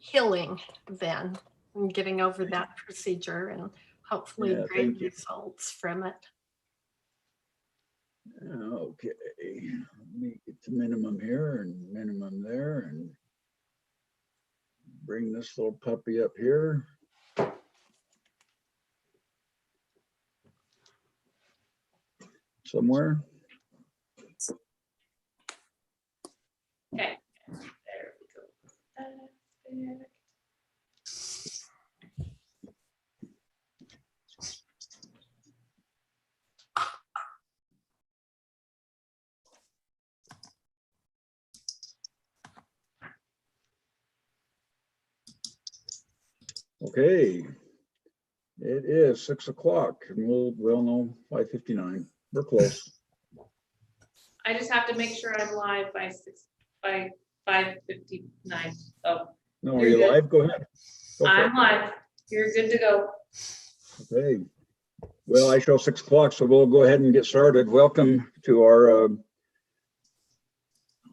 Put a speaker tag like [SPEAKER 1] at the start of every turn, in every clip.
[SPEAKER 1] healing then, and getting over that procedure, and hopefully great results from it.
[SPEAKER 2] Okay, let me get to minimum here and minimum there and bring this little puppy up here. Somewhere.
[SPEAKER 3] Okay, there we go.
[SPEAKER 2] Okay, it is 6 o'clock and we'll know 5:59. We're close.
[SPEAKER 3] I just have to make sure I'm live by 5:59. Oh,
[SPEAKER 2] No, are you live? Go ahead.
[SPEAKER 3] I'm live. You're good to go.
[SPEAKER 2] Okay. Well, I show 6 o'clock, so we'll go ahead and get started. Welcome to our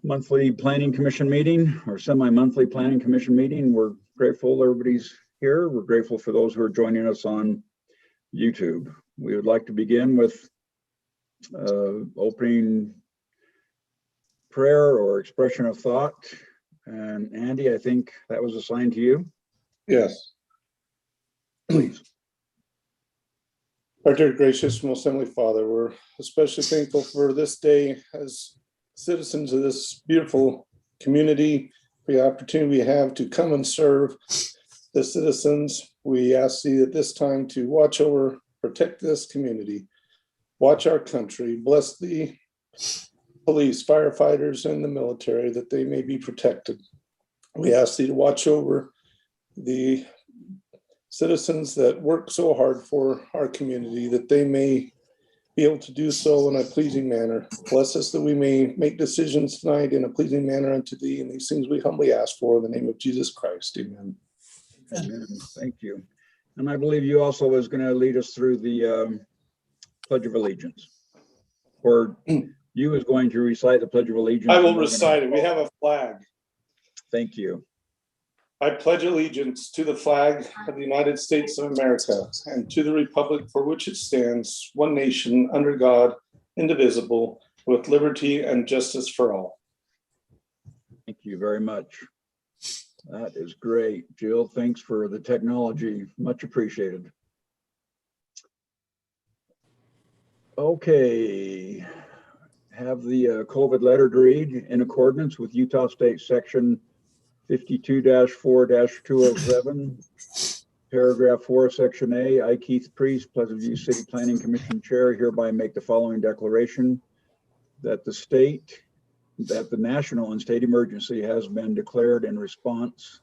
[SPEAKER 2] monthly planning commission meeting, or semi-monthly planning commission meeting. We're grateful everybody's here. We're grateful for those who are joining us on YouTube. We would like to begin with opening prayer or expression of thought. And Andy, I think that was assigned to you.
[SPEAKER 4] Yes.
[SPEAKER 2] Please.
[SPEAKER 4] Our dear gracious, most heavenly Father, we're especially thankful for this day as citizens of this beautiful community, for the opportunity we have to come and serve the citizens. We ask thee at this time to watch over, protect this community, watch our country, bless the police, firefighters, and the military, that they may be protected. We ask thee to watch over the citizens that work so hard for our community, that they may be able to do so in a pleasing manner. Bless us that we may make decisions tonight in a pleasing manner unto thee, and these things we humbly ask for in the name of Jesus Christ. Amen.
[SPEAKER 2] Amen. Thank you. And I believe you also was going to lead us through the Pledge of Allegiance. Or you was going to recite the Pledge of Allegiance.
[SPEAKER 4] I will recite it. We have a flag.
[SPEAKER 2] Thank you.
[SPEAKER 4] I pledge allegiance to the flag of the United States of America and to the republic for which it stands, one nation, under God, indivisible, with liberty and justice for all.
[SPEAKER 2] Thank you very much. That is great. Jill, thanks for the technology. Much appreciated. Okay. Have the COVID letter to read in accordance with Utah State Section 52-4-207, paragraph 4, section A. I, Keith Priest, Pleasant View City Planning Commission Chair, hereby make the following declaration: that the national and state emergency has been declared in response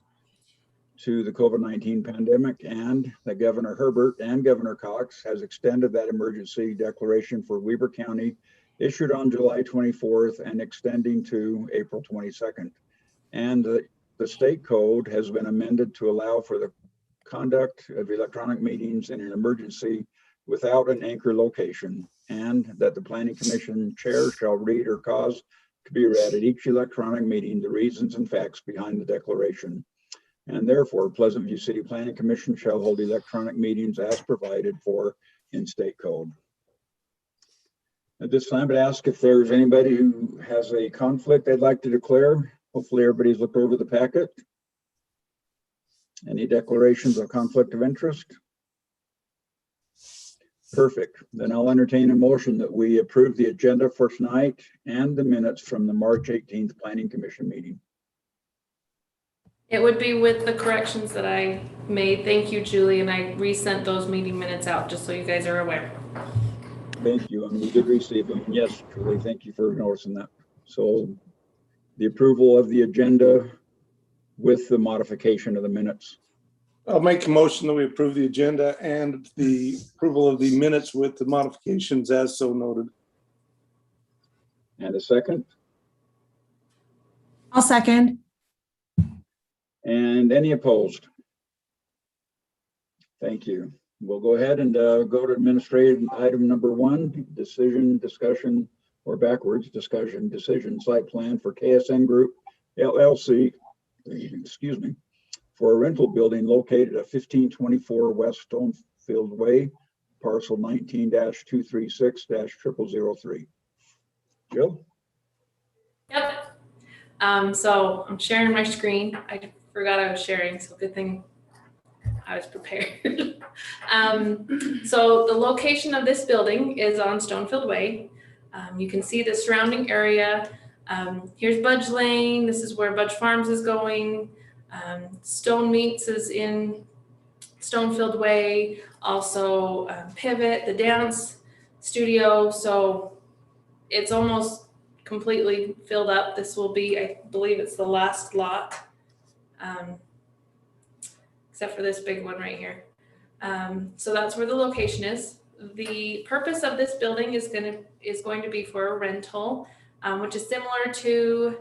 [SPEAKER 2] to the COVID-19 pandemic, and that Governor Herbert and Governor Cox has extended that emergency declaration for Weber County, issued on July 24th and extending to April 22nd. And the state code has been amended to allow for the conduct of electronic meetings in an emergency without an anchor location, and that the Planning Commission chair shall read or cause to be read at each electronic meeting the reasons and facts behind the declaration. And therefore, Pleasant View City Planning Commission shall hold electronic meetings as provided for in state code. At this time, I'd ask if there's anybody who has a conflict they'd like to declare. Hopefully everybody's looked over the packet. Any declarations of conflict of interest? Perfect. Then I'll entertain a motion that we approve the agenda for tonight and the minutes from the March 18th Planning Commission meeting.
[SPEAKER 3] It would be with the corrections that I made. Thank you, Julie, and I resent those meeting minutes out just so you guys are aware.
[SPEAKER 2] Thank you, and we did receive them. Yes, Julie, thank you for noticing that. So the approval of the agenda with the modification of the minutes.
[SPEAKER 4] I'll make a motion that we approve the agenda and the approval of the minutes with the modifications as so noted.
[SPEAKER 2] And a second?
[SPEAKER 5] I'll second.
[SPEAKER 2] And any opposed? Thank you. We'll go ahead and go to administrative item number 1, decision, discussion, or backwards, discussion, decision, site plan for KSN Group, LLC, excuse me, for a rental building located at 1524 West Stonefield Way, parcel 19-236-0003. Jill?
[SPEAKER 3] Yep. So I'm sharing my screen. I forgot I was sharing, so good thing I was prepared. So the location of this building is on Stonefield Way. You can see the surrounding area. Here's Budge Lane. This is where Budge Farms is going. Stone Meats is in Stonefield Way. Also Pivot, the dance studio. So it's almost completely filled up. This will be, I believe it's the last lot, except for this big one right here. So that's where the location is. The purpose of this building is going to be for a rental, which is similar to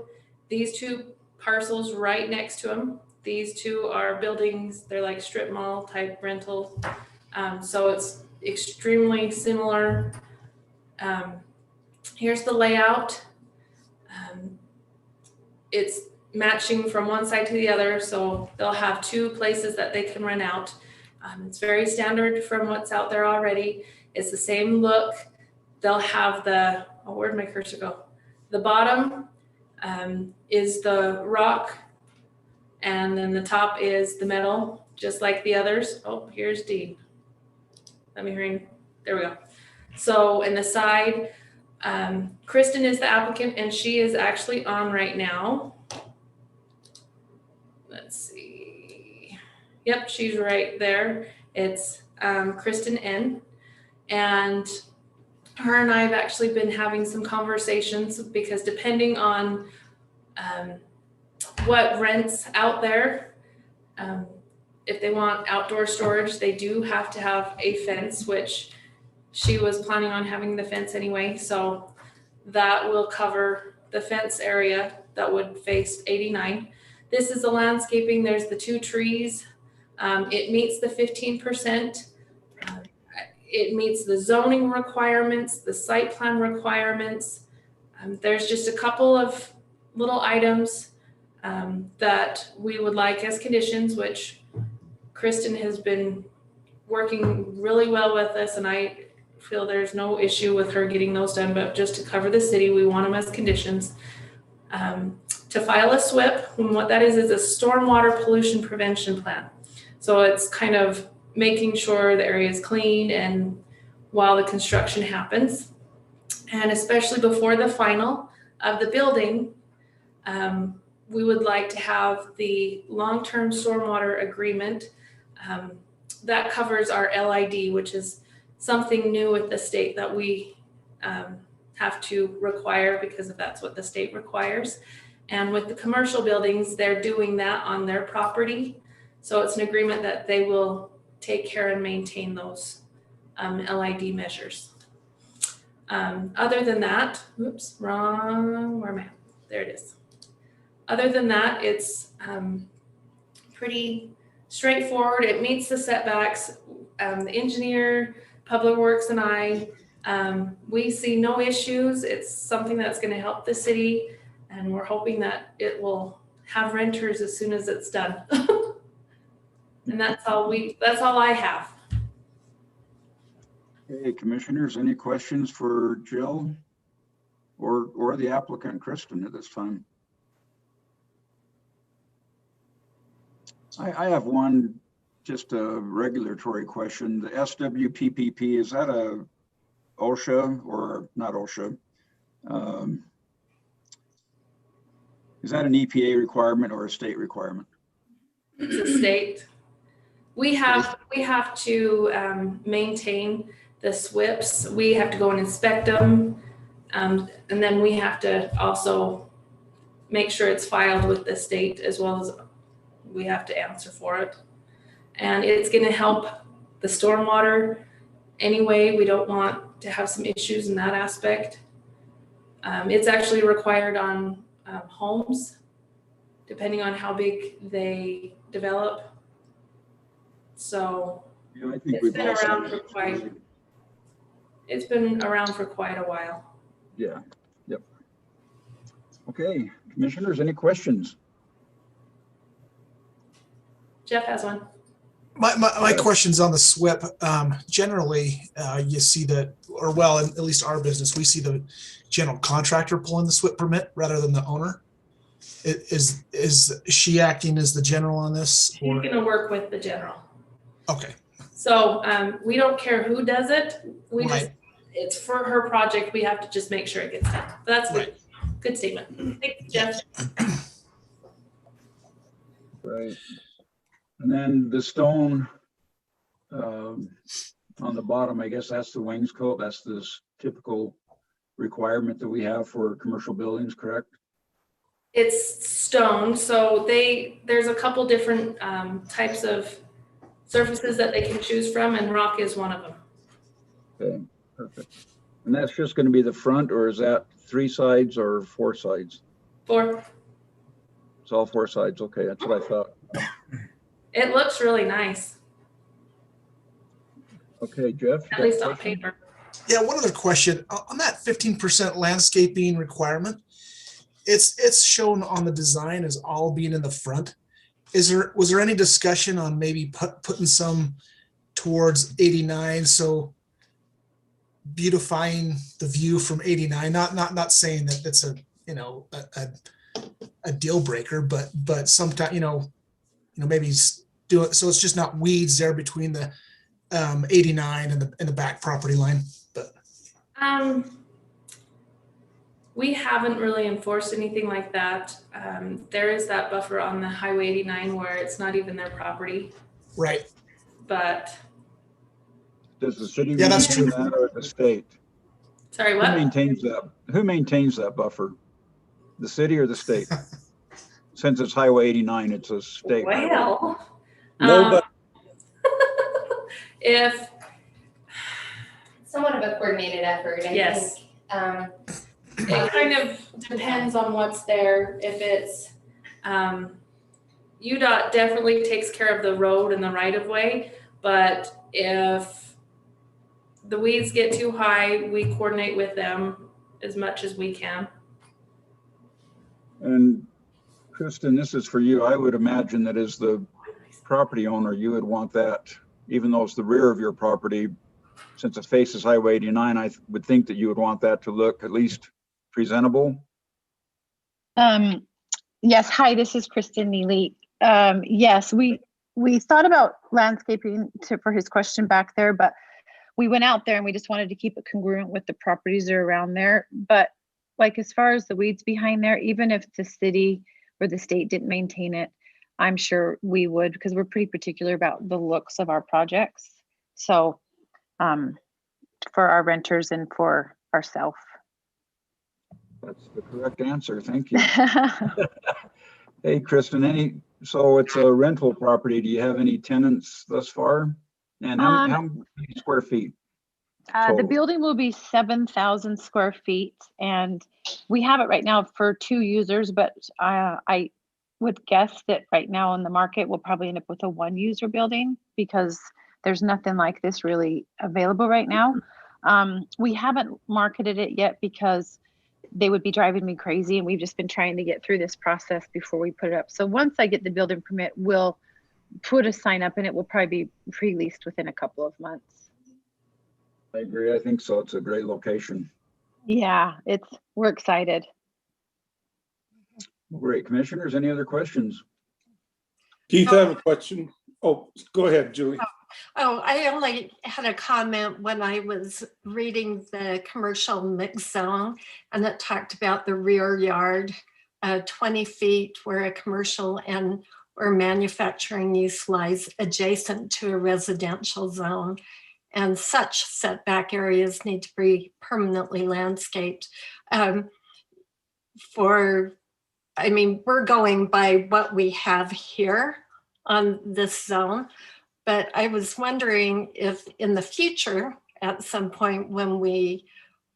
[SPEAKER 3] these two parcels right next to them. These two are buildings, they're like strip mall type rentals. So it's extremely similar. Here's the layout. It's matching from one side to the other, so they'll have two places that they can rent out. It's very standard from what's out there already. It's the same look. They'll have the, oh, where'd my cursor go? The bottom is the rock, and then the top is the metal, just like the others. Oh, here's Dean. Let me ring. There we go. So in the side, Kristen is the applicant, and she is actually on right now. Let's see. Yep, she's right there. It's Kristen N. And her and I have actually been having some conversations because depending on what rents out there, if they want outdoor storage, they do have to have a fence, which she was planning on having the fence anyway. So that will cover the fence area that would face 89. This is the landscaping. There's the two trees. It meets the 15%. It meets the zoning requirements, the site plan requirements. There's just a couple of little items that we would like as conditions, which Kristen has been working really well with us, and I feel there's no issue with her getting those done, but just to cover the city, we want them as conditions. To file a SWIP, and what that is a stormwater pollution prevention plan. So it's kind of making sure the area is clean and while the construction happens. And especially before the final of the building, we would like to have the long-term stormwater agreement that covers our LID, which is something new with the state that we have to require because that's what the state requires. And with the commercial buildings, they're doing that on their property. So it's an agreement that they will take care and maintain those LID measures. Other than that, oops, wrong, where am I? There it is. Other than that, it's pretty straightforward. It meets the setbacks. The engineer, Public Works, and I, we see no issues. It's something that's going to help the city, and we're hoping that it will have renters as soon as it's done. And that's all I have.
[SPEAKER 2] Hey, commissioners, any questions for Jill or the applicant, Kristen, at this time? I have one, just a regulatory question. The SWPPP, is that a OSHA or not OSHA? Is that an EPA requirement or a state requirement?
[SPEAKER 3] It's a state. We have to maintain the SWIPs. We have to go and inspect them. And then we have to also make sure it's filed with the state, as well as we have to answer for it. And it's going to help the stormwater anyway. We don't want to have some issues in that aspect. It's actually required on homes, depending on how big they develop. So
[SPEAKER 2] Yeah, I think
[SPEAKER 3] it's been around for quite a while.
[SPEAKER 2] Yeah, yep. Okay, commissioners, any questions?
[SPEAKER 3] Jeff has one.
[SPEAKER 5] My question's on the SWIP. Generally, you see that, or well, at least our business, we see the general contractor pulling the SWIP permit rather than the owner. Is she acting as the general on this?
[SPEAKER 3] She's going to work with the general.
[SPEAKER 5] Okay.
[SPEAKER 3] So we don't care who does it. We
[SPEAKER 5] Right.
[SPEAKER 3] just, it's for her project. We have to just make sure it gets done. But that's
[SPEAKER 5] Right.
[SPEAKER 3] good statement. Thanks, Jeff.
[SPEAKER 2] Right. And then the stone on the bottom, I guess that's the wainscot. That's this typical requirement that we have for commercial buildings, correct?
[SPEAKER 3] It's stone. So there's a couple different types of surfaces that they can choose from, and rock is one of them.
[SPEAKER 2] Okay, perfect. And that's just going to be the front, or is that 3 sides or 4 sides?
[SPEAKER 3] 4.
[SPEAKER 2] It's all 4 sides. Okay, that's what I thought.
[SPEAKER 3] It looks really nice,
[SPEAKER 2] Okay, Jeff.
[SPEAKER 3] at least on paper.
[SPEAKER 5] Yeah, one other question. On that 15% landscaping requirement, it's shown on the design as all being in the front. Was there any discussion on maybe putting some towards 89, so beautifying the view from 89? Not saying that that's a deal breaker, but sometimes maybe do it so it's just not weeds there between the 89 and the back property line. But
[SPEAKER 3] we haven't really enforced anything like that. There is that buffer on the Highway 89 where it's not even their property.
[SPEAKER 5] Right.
[SPEAKER 3] But
[SPEAKER 2] Does the city
[SPEAKER 5] Yeah, that's
[SPEAKER 2] maintain
[SPEAKER 5] true.
[SPEAKER 2] that, or the state?
[SPEAKER 3] sorry, what?
[SPEAKER 2] Who maintains that buffer? The city or the state? Since it's Highway 89, it's a state.
[SPEAKER 3] Well,
[SPEAKER 4] Nobody.
[SPEAKER 3] if
[SPEAKER 6] Somewhat of a coordinated effort, I
[SPEAKER 3] Yes.
[SPEAKER 6] think.
[SPEAKER 3] it kind of depends on what's there. If it's UDOT definitely takes care of the road and the right of way, but if the weeds get too high, we coordinate with them as much as we can.
[SPEAKER 2] And Kristen, this is for you. I would imagine that as the property owner, you would want that, even though it's the rear of your property, since it faces Highway 89, I would think that you would want that to look at least presentable.
[SPEAKER 7] Yes. Hi, this is Kristen Neely. Yes, we thought about landscaping for his question back there, but we went out there and we just wanted to keep it congruent with the properties that are around there. But like, as far as the weeds behind there, even if the city or the state didn't maintain it, I'm sure we would, because we're pretty particular about the looks of our projects. So for our renters and for ourselves.
[SPEAKER 2] That's the correct answer. Thank you. Hey, Kristen, so it's a rental property. Do you have any tenants thus far? And how many square feet?
[SPEAKER 7] The
[SPEAKER 2] total?
[SPEAKER 7] building will be 7,000 square feet, and we have it right now for 2 users, but I would guess that right now in the market, we'll probably end up with a 1-user building because there's nothing like this really available right now. We haven't marketed it yet because they would be driving me crazy, and we've just been trying to get through this process before we put it up. So once I get the building permit, we'll put a sign up, and it will probably be pre-leased within a couple of months.
[SPEAKER 2] I agree. I think so. It's a great location.
[SPEAKER 7] Yeah, we're excited.
[SPEAKER 2] Great. Commissioners, any other questions?
[SPEAKER 4] Keith, I have a question. Oh, go ahead, Julie.
[SPEAKER 1] Oh, I only had a comment when I was reading the commercial mix zone, and it talked about the rear yard, 20 feet where a commercial and or manufacturing use lies adjacent to a residential zone, and such setback areas need to be permanently landscaped. We're going by what we have here on this zone, but I was wondering if in the future, at some point when we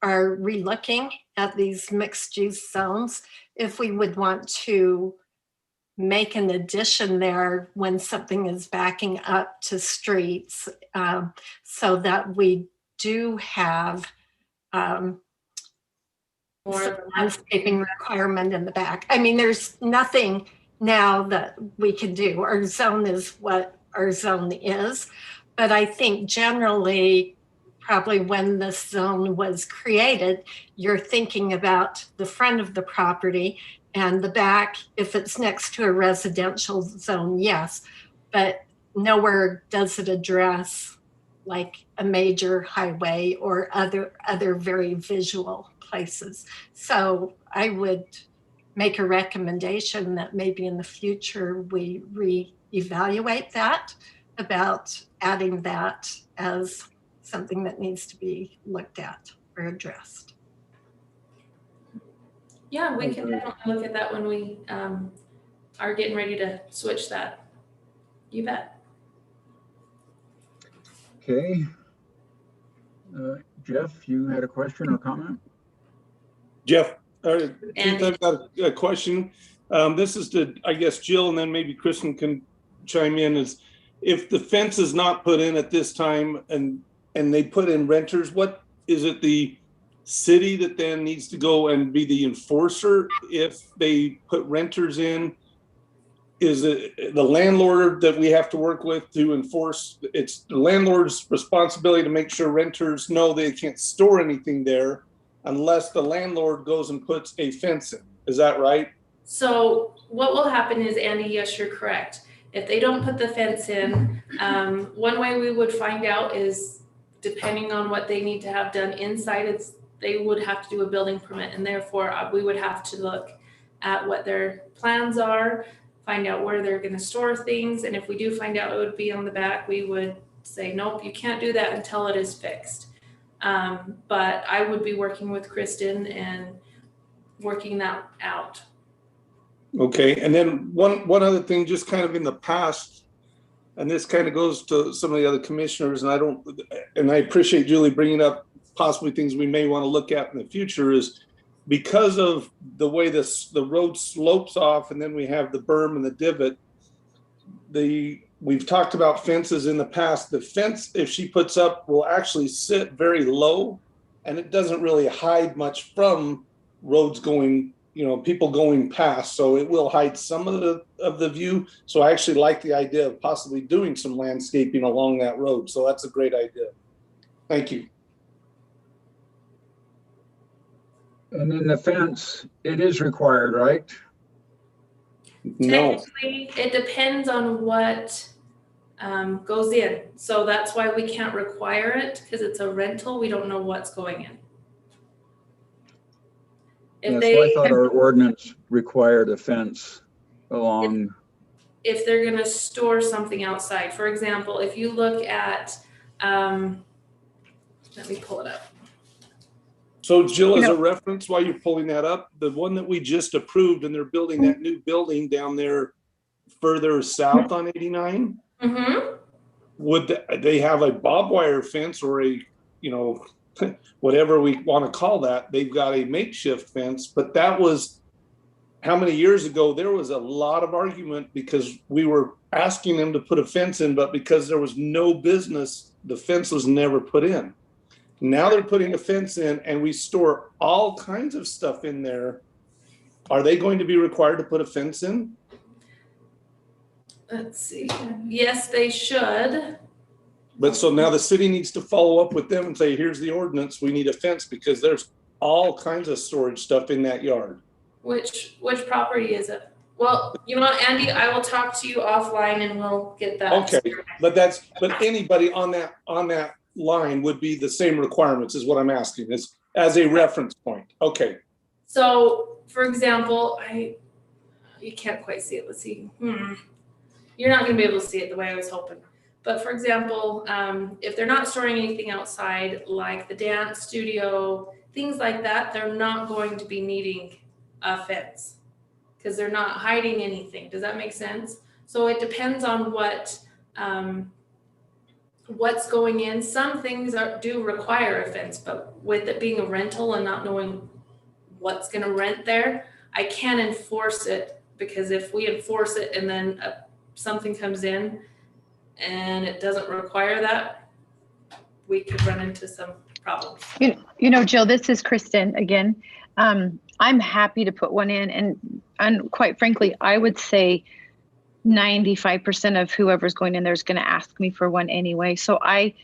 [SPEAKER 1] are relooking at these mixed use zones, if we would want to make an addition there when something is backing up to streets, so that we do have
[SPEAKER 3] More
[SPEAKER 1] some landscaping requirement in the back. I mean, there's nothing now that we can do. Our zone is what our zone is. But I think generally, probably when this zone was created, you're thinking about the front of the property and the back. If it's next to a residential zone, yes, but nowhere does it address like a major highway or other very visual places. So I would make a recommendation that maybe in the future we reevaluate that, about adding that as something that needs to be looked at or addressed.
[SPEAKER 3] Yeah, we can
[SPEAKER 2] Okay.
[SPEAKER 3] definitely look at that when we are getting ready to switch that. You bet.
[SPEAKER 2] Okay. Jeff, you had a question or comment?
[SPEAKER 4] Jeff, Keith,
[SPEAKER 3] Andy.
[SPEAKER 4] I've got a question. This is to, I guess, Jill, and then maybe Kristen can chime in. Is if the fence is not put in at this time and they put in renters, what is it, the city that then needs to go and be the enforcer if they put renters in? Is it the landlord that we have to work with to enforce? It's the landlord's responsibility to make sure renters know they can't store anything there unless the landlord goes and puts a fence in. Is that right?
[SPEAKER 3] So what will happen is, Andy, yes, you're correct. If they don't put the fence in, one way we would find out is depending on what they need to have done inside, they would have to do a building permit, and therefore we would have to look at what their plans are, find out where they're going to store things. And if we do find out it would be on the back, we would say, nope, you can't do that until it is fixed. But I would be working with Kristen and working that out.
[SPEAKER 4] Okay, and then one other thing, just kind of in the past, and this kind of goes to some of the other commissioners, and I appreciate Julie bringing up possibly things we may want to look at in the future, is because of the way the road slopes off, and then we have the berm and the divot. We've talked about fences in the past. The fence, if she puts up, will actually sit very low, and it doesn't really hide much from roads going, people going past. So it will hide some of the view. So I actually like the idea of possibly doing some landscaping along that road. So that's a great idea. Thank you.
[SPEAKER 2] And then the fence, it is required, right?
[SPEAKER 4] No.
[SPEAKER 3] Technically, it depends on what goes in. So that's why we can't require it, because it's a rental. We don't know what's going in.
[SPEAKER 2] Yeah, so I thought our ordinance required a fence along.
[SPEAKER 3] If they're going to store something outside. For example, if you look at, let me pull it up.
[SPEAKER 4] So Jill, as a reference, while you're pulling that up, the one that we just approved, and they're building that new building down there further south on 89.
[SPEAKER 3] Mm-hmm.
[SPEAKER 4] Would they have a barbed wire fence or a, whatever we want to call that? They've got a makeshift fence, but that was how many years ago? There was a lot of argument because we were asking them to put a fence in, but because there was no business, the fence was never put in. Now they're putting a fence in, and we store all kinds of stuff in there. Are they going to be required to put a fence in?
[SPEAKER 3] Let's see. Yes, they should.
[SPEAKER 4] But so now the city needs to follow up with them and say, here's the ordinance, we need a fence, because there's all kinds of storage stuff in that yard.
[SPEAKER 3] Which property is it? Well, you know what, Andy, I will talk to you offline and we'll get that.
[SPEAKER 4] Okay, but anybody on that line would be the same requirements is what I'm asking, is as a reference point. Okay.
[SPEAKER 3] So for example, you can't quite see it. Let's see. You're not going to be able to see it the way I was hoping. But for example, if they're not storing anything outside, like the dance studio, things like that, they're not going to be needing a fence because they're not hiding anything. Does that make sense? So it depends on what's going in. Some things do require a fence, but with it being a rental and not knowing what's going to rent there, I can't enforce it, because if we enforce it and then something comes in and it doesn't require that, we could run into some problems.
[SPEAKER 7] Jill, this is Kristen again. I'm happy to put one in, and quite frankly, I would say 95% of whoever's going in there is going to ask me for one anyway. So I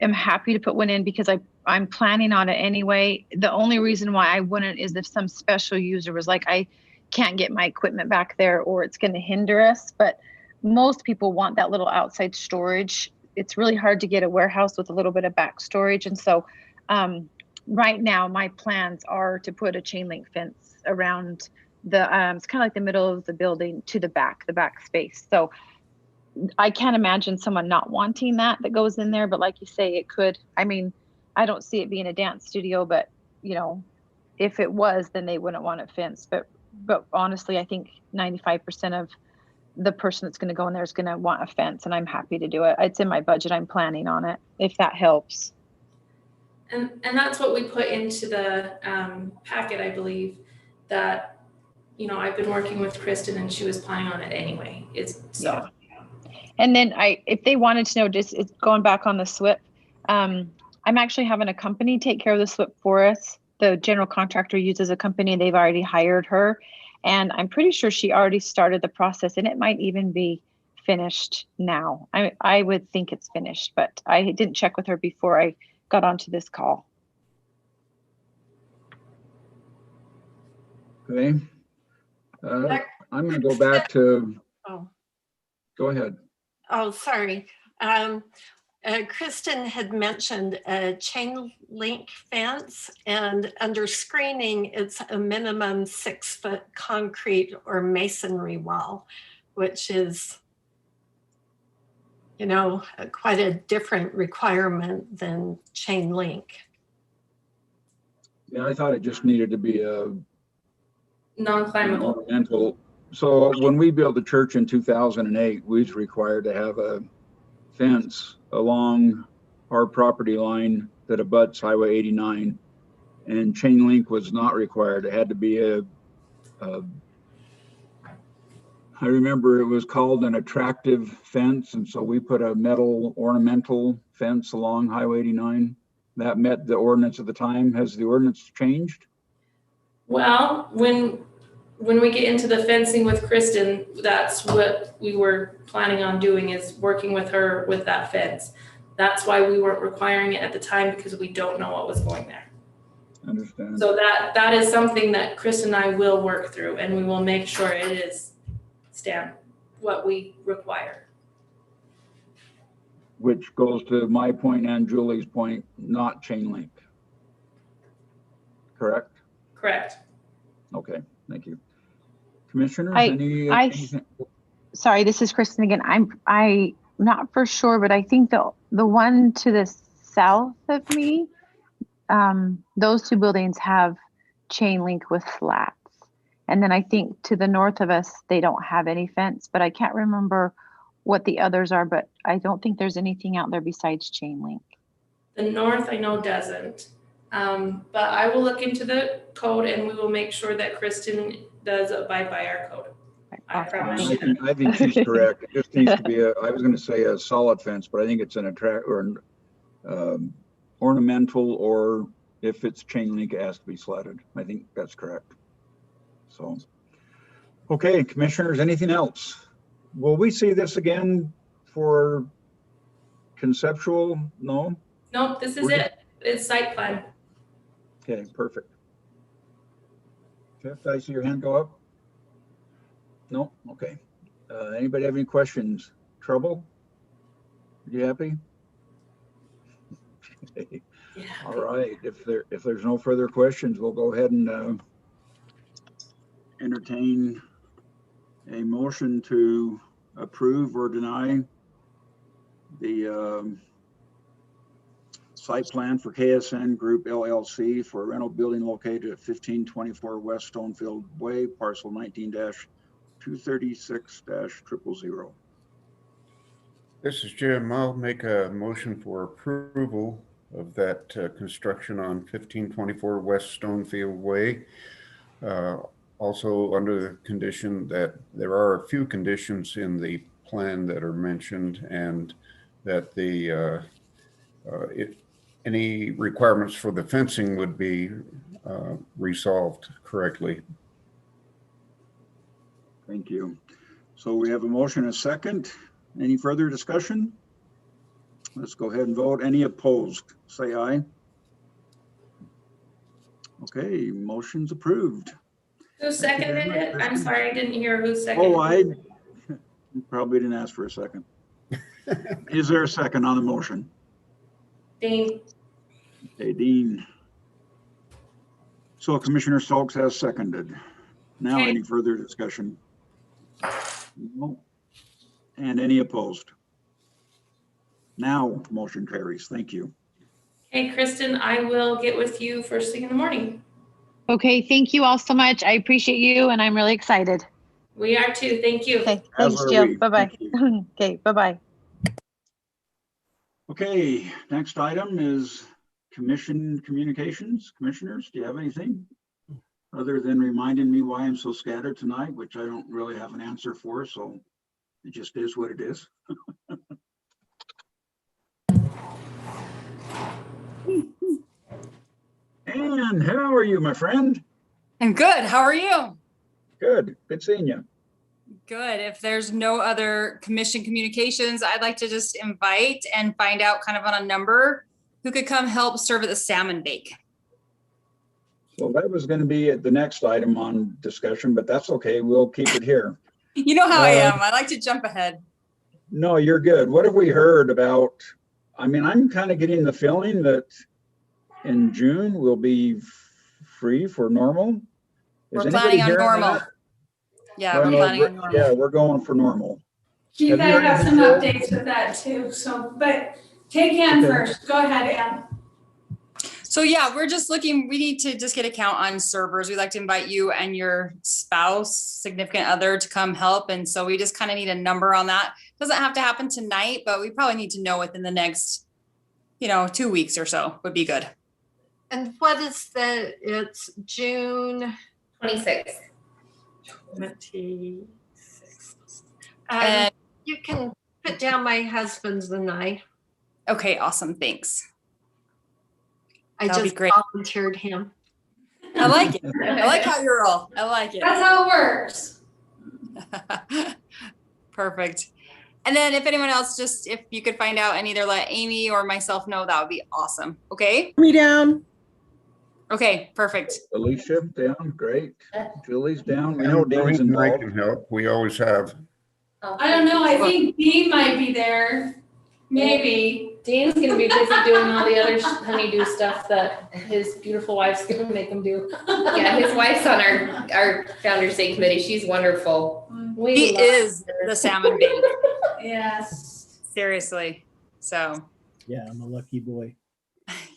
[SPEAKER 7] am happy to put one in because I'm planning on it anyway. The only reason why I wouldn't is if some special user was like, I can't get my equipment back there or it's going to hinder us. But most people want that little outside storage. It's really hard to get a warehouse with a little bit of back storage. And so right now my plans are to put a chain link fence around the, it's kind of like the middle of the building to the back space. So I can't imagine someone not wanting that goes in there, but like you say, it could. I mean, I don't see it being a dance studio, but if it was, then they wouldn't want it fenced. But honestly, I think 95% of the person that's going to go in there is going to want a fence, and I'm happy to do it. It's in my budget. I'm planning on it, if that helps.
[SPEAKER 3] And that's what we put into the packet, I believe, that, I've been working with Kristen and she was planning on it anyway.
[SPEAKER 7] Yeah. And then if they wanted to know, just it's going back on the SWIP, I'm actually having a company take care of the SWIP for us. The general contractor uses a company and they've already hired her. And I'm pretty sure she already started the process, and it might even be finished now. I would think it's finished, but I didn't check with her before I got onto this call.
[SPEAKER 2] Okay. I'm going to go back to,
[SPEAKER 1] Oh,
[SPEAKER 2] go ahead.
[SPEAKER 1] oh, sorry. Kristen had mentioned a chain link fence, and under screening, it's a minimum 6-foot concrete or masonry wall, which is, quite a different requirement than chain link.
[SPEAKER 2] Yeah, I thought it just needed to be a
[SPEAKER 3] Non-climbable.
[SPEAKER 2] ornamental. So when we built the church in 2008, we was required to have a fence along our property line that abuts Highway 89, and chain link was not required. It had to be I remember it was called an attractive fence, and so we put a metal ornamental fence along Highway 89. That met the ordinance at the time. Has the ordinance changed?
[SPEAKER 3] Well, when we get into the fencing with Kristen, that's what we were planning on doing, is working with her with that fence. That's why we weren't requiring it at the time, because we don't know what was going there.
[SPEAKER 2] I understand.
[SPEAKER 3] So that is something that Kristen and I will work through, and we will make sure it is what we require.
[SPEAKER 2] Which goes to my point and Julie's point, not chain link. Correct?
[SPEAKER 3] Correct.
[SPEAKER 2] Okay, thank you. Commissioners,
[SPEAKER 7] Sorry, this is Kristen again. I'm not for sure, but I think the one to the south of me, those two buildings have chain link with slats. And then I think to the north of us, they don't have any fence, but I can't remember what the others are, but I don't think there's anything out there besides chain link.
[SPEAKER 3] The north I know doesn't, but I will look into the code and we will make sure that Kristen does abide by our code. I promise you.
[SPEAKER 2] I think she's correct. It just needs to be I was going to say a solid fence, but I think it's an ornamental, or if it's chain link, it has to be slatted. I think that's correct. So, okay, commissioners, anything else? Will we see this again for conceptual? No?
[SPEAKER 3] Nope, this is it. It's site plan.
[SPEAKER 2] Okay, perfect. Jeff, I see your hand go up. No? Okay. Anybody have any questions? Trouble? You happy? Okay.
[SPEAKER 3] Yeah.
[SPEAKER 2] All right. If there's no further questions, we'll go ahead and entertain a motion to approve or deny the site plan for KSN Group LLC for a rental building located at 1524 West Stonefield Way, parcel 19-236-000.
[SPEAKER 8] This is Jim. I'll make a motion for approval of that construction on 1524 West Stonefield Way. Also under the condition that there are a few conditions in the plan that are mentioned, and that any requirements for the fencing would be resolved correctly.
[SPEAKER 2] Thank you. So we have a motion and a second. Any further discussion? Let's go ahead and vote. Any opposed, say aye. Okay, motion's approved.
[SPEAKER 3] Who
[SPEAKER 2] Thank you very
[SPEAKER 3] seconded
[SPEAKER 2] much,
[SPEAKER 3] it? I'm
[SPEAKER 2] Kristen.
[SPEAKER 3] sorry, I didn't hear who seconded.
[SPEAKER 2] Oh, I probably didn't ask for a second. Is there a second on the motion?
[SPEAKER 3] Dane,
[SPEAKER 2] Okay, Dean. So Commissioner Stokes has seconded. Now,
[SPEAKER 3] Okay.
[SPEAKER 2] any further discussion? No. And any opposed? Now, motion carries. Thank you.
[SPEAKER 3] hey, Kristen, I will get with you first thing in the morning.
[SPEAKER 7] Okay, thank you all so much. I appreciate you and I'm really excited.
[SPEAKER 3] We are too. Thank you.
[SPEAKER 7] Okay,
[SPEAKER 2] As
[SPEAKER 7] thanks,
[SPEAKER 2] are
[SPEAKER 7] Jill.
[SPEAKER 2] we.
[SPEAKER 7] Bye-bye.
[SPEAKER 2] Thank you.
[SPEAKER 7] Okay, bye-bye.
[SPEAKER 2] Okay, next item is commission communications. Commissioners, do you have anything? Other than reminding me why I'm so scattered tonight, which I don't really have an answer for, so it just is what it is. And how are you, my friend?
[SPEAKER 9] I'm good. How are you?
[SPEAKER 2] Good, good seeing you.
[SPEAKER 9] Good. If there's no other commission communications, I'd like to just invite and find out kind of on a number who could come help serve at the salmon bake.
[SPEAKER 2] So that was going to be at the next item on discussion, but that's okay. We'll keep it here.
[SPEAKER 9] You know how I am. I like to jump ahead.
[SPEAKER 2] No, you're good. What have we heard about? I mean, I'm kind of getting the feeling that in June we'll be free for normal. Is
[SPEAKER 9] We're
[SPEAKER 2] anybody
[SPEAKER 9] planning on
[SPEAKER 2] hearing
[SPEAKER 9] normal.
[SPEAKER 2] that?
[SPEAKER 9] Yeah,
[SPEAKER 2] Well,
[SPEAKER 9] we're planning on normal.
[SPEAKER 2] Yeah, we're going for normal.
[SPEAKER 10] Keith,
[SPEAKER 2] Have
[SPEAKER 10] I
[SPEAKER 2] you heard
[SPEAKER 10] have
[SPEAKER 2] anything,
[SPEAKER 10] some
[SPEAKER 2] Jill?
[SPEAKER 10] updates with that too, so, but take Ann
[SPEAKER 2] Okay.
[SPEAKER 10] first. Go ahead, Ann.
[SPEAKER 9] So yeah, we're just looking, we need to just get a count on servers. We'd like to invite you and your spouse, significant other to come help. And so we just kind of need a number on that. Doesn't have to happen tonight, but we probably need to know within the next, 2 weeks or so would be good.
[SPEAKER 1] And what is it's June
[SPEAKER 6] 26th.
[SPEAKER 1] 26th.
[SPEAKER 9] And
[SPEAKER 1] You can put down my husband's and I.
[SPEAKER 9] okay, awesome. Thanks.
[SPEAKER 1] I
[SPEAKER 9] That'll be
[SPEAKER 1] just
[SPEAKER 9] great.
[SPEAKER 1] volunteered him.
[SPEAKER 9] I like it. I like how you roll. I like it.
[SPEAKER 10] That's how it works.
[SPEAKER 9] Perfect. And then if anyone else, just if you could find out and either let Amy or myself know, that would be awesome. Okay.
[SPEAKER 11] Me down.
[SPEAKER 9] Okay. Perfect.
[SPEAKER 2] Alicia down, great. Julie's down. We know Dean's
[SPEAKER 8] And I
[SPEAKER 2] involved.
[SPEAKER 8] can help. We always have.
[SPEAKER 10] I don't know, I think Dean might be there, maybe.
[SPEAKER 3] Dean's gonna be busy doing all the other honeydew stuff that his beautiful wife's gonna make him do.
[SPEAKER 6] Yeah, his wife's on our Founders Day committee. She's wonderful.
[SPEAKER 9] He is the salmon bake.
[SPEAKER 10] Yes.
[SPEAKER 9] Seriously. So
[SPEAKER 11] Yeah, I'm a lucky boy.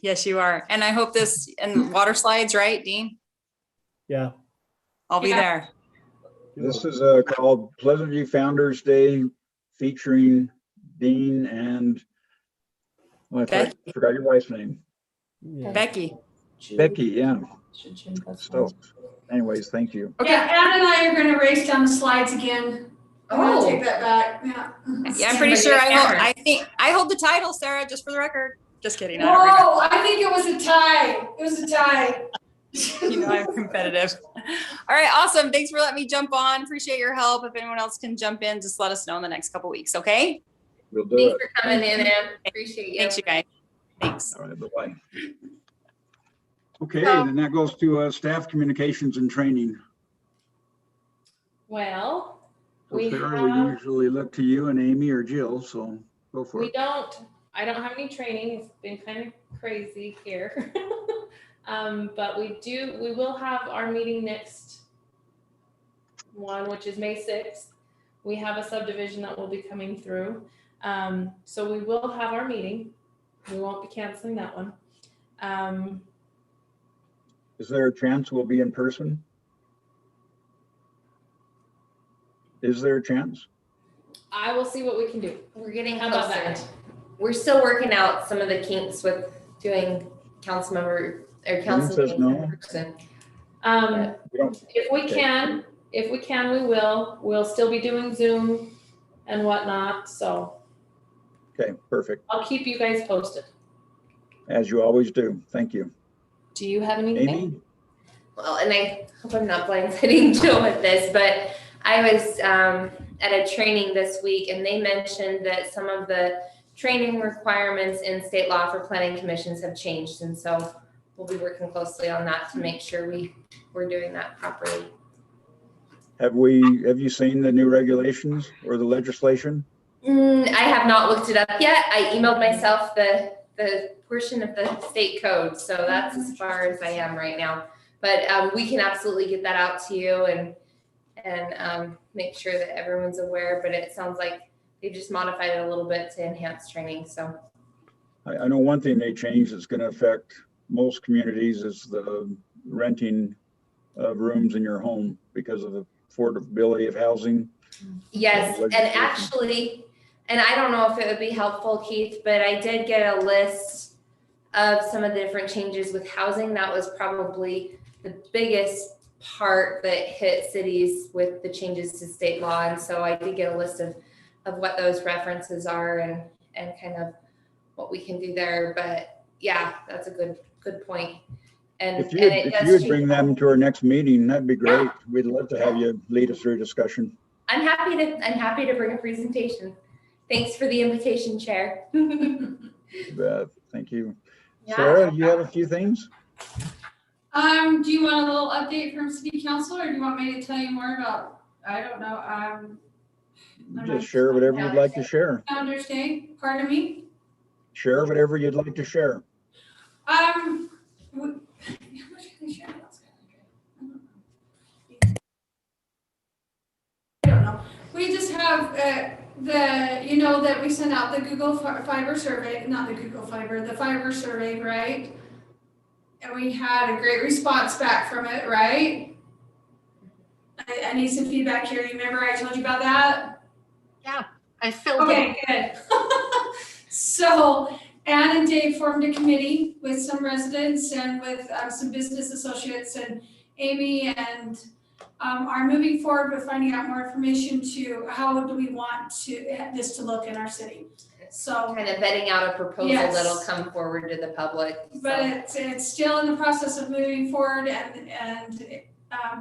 [SPEAKER 9] yes, you are. And I hope this and water slides, right, Dean?
[SPEAKER 11] Yeah.
[SPEAKER 9] I'll be
[SPEAKER 3] Yeah.
[SPEAKER 9] there.
[SPEAKER 2] This is called Pleasant View Founders Day featuring Dean and I forgot your wife's name.
[SPEAKER 11] Yeah.
[SPEAKER 9] Becky.
[SPEAKER 2] Becky, yeah. So anyways, thank you.
[SPEAKER 10] Yeah, Ann and I are gonna race down the slides again. I'm gonna take
[SPEAKER 6] Oh,
[SPEAKER 10] that back, yeah.
[SPEAKER 9] Yeah, I'm pretty sure I hold the title, Sarah, just for the record. Just kidding. I don't remember.
[SPEAKER 10] Whoa, I think it was a tie. It was a tie.
[SPEAKER 9] I'm competitive. All right, awesome. Thanks for letting me jump on. Appreciate your help. If anyone else can jump in, just let us know in the next couple weeks, okay?
[SPEAKER 2] We'll do
[SPEAKER 6] thanks
[SPEAKER 2] it.
[SPEAKER 6] for coming in, Ann. Appreciate you.
[SPEAKER 9] Thanks, you guys. Thanks.
[SPEAKER 2] All right, bye-bye. Okay, then that goes to staff communications and training.
[SPEAKER 3] Well,
[SPEAKER 2] So
[SPEAKER 3] we
[SPEAKER 2] Sarah, we
[SPEAKER 3] have,
[SPEAKER 2] usually look to you and Amy or Jill, so go for it.
[SPEAKER 3] I don't have any training. It's been kind of crazy here. But we will have our meeting next one, which is May 6th. We have a subdivision that will be coming through. So we will have our meeting. We won't be canceling that one.
[SPEAKER 2] Is there a chance we'll be in person? Is there a chance?
[SPEAKER 3] I will see what we can do.
[SPEAKER 6] We're getting
[SPEAKER 3] How about
[SPEAKER 6] closer.
[SPEAKER 3] that?
[SPEAKER 6] We're still working out some of the kinks with doing council member or council
[SPEAKER 2] says
[SPEAKER 6] meetings
[SPEAKER 2] no.
[SPEAKER 6] in person.
[SPEAKER 2] We don't,
[SPEAKER 3] If we can, we will. We'll still be doing Zoom and whatnot. So
[SPEAKER 2] okay, perfect.
[SPEAKER 3] I'll keep you guys posted.
[SPEAKER 2] as you always do. Thank you.
[SPEAKER 3] Do you have anything?
[SPEAKER 2] Amy?
[SPEAKER 6] Well, and I hope I'm not blindsiding Jill with this, but I was at a training this week and they mentioned that some of the training requirements in state law for planning commissions have changed. And so we'll be working closely on that to make sure we're doing that properly.
[SPEAKER 2] Have you seen the new regulations or the legislation?
[SPEAKER 6] I have not looked it up yet. I emailed myself the portion of the state code. So that's as far as I am right now. But we can absolutely get that out to you and make sure that everyone's aware. But it sounds like they just modified it a little bit to enhance training. So
[SPEAKER 2] I know one thing they changed that's going to affect most communities is the renting of rooms in your home because of the affordability of housing.
[SPEAKER 6] yes, and actually, and I don't know if it would be helpful, Keith, but I did get a list of some of the different changes with housing. That was probably the biggest part that hit cities with the changes to state law. And so I did get a list of what those references are and kind of what we can do there. But yeah, that's a good point. And
[SPEAKER 2] if you would bring them to our next meeting, that'd be great. Yeah. We'd love to have you lead us through a discussion.
[SPEAKER 6] I'm happy to bring a presentation. Thanks for the invitation, Chair.
[SPEAKER 2] Thank you.
[SPEAKER 6] Yeah.
[SPEAKER 2] Sarah, you have a few things?
[SPEAKER 10] Do you want a little update from City Council, or do you want me to tell you more about, I don't know,
[SPEAKER 2] just share whatever you'd like to share.
[SPEAKER 10] Founders Day, pardon me?
[SPEAKER 2] Share whatever you'd like to share.
[SPEAKER 10] How much can I share? I don't know. We just have that we sent out the Google Fiber survey, not the Google Fiber, the Fiber survey, right? And we had a great response back from it, right? I need some feedback here. You remember I told you about that?
[SPEAKER 1] Yeah, I filled
[SPEAKER 10] Okay, good. So Ann and Dave formed a committee with some residents and with some business associates, and Amy and are moving forward with finding out more information to how do we want this to look in our city. So
[SPEAKER 6] kind of vetting out a proposal
[SPEAKER 10] yes,
[SPEAKER 6] that'll come forward to the public.
[SPEAKER 10] But it's still in the process of moving forward, and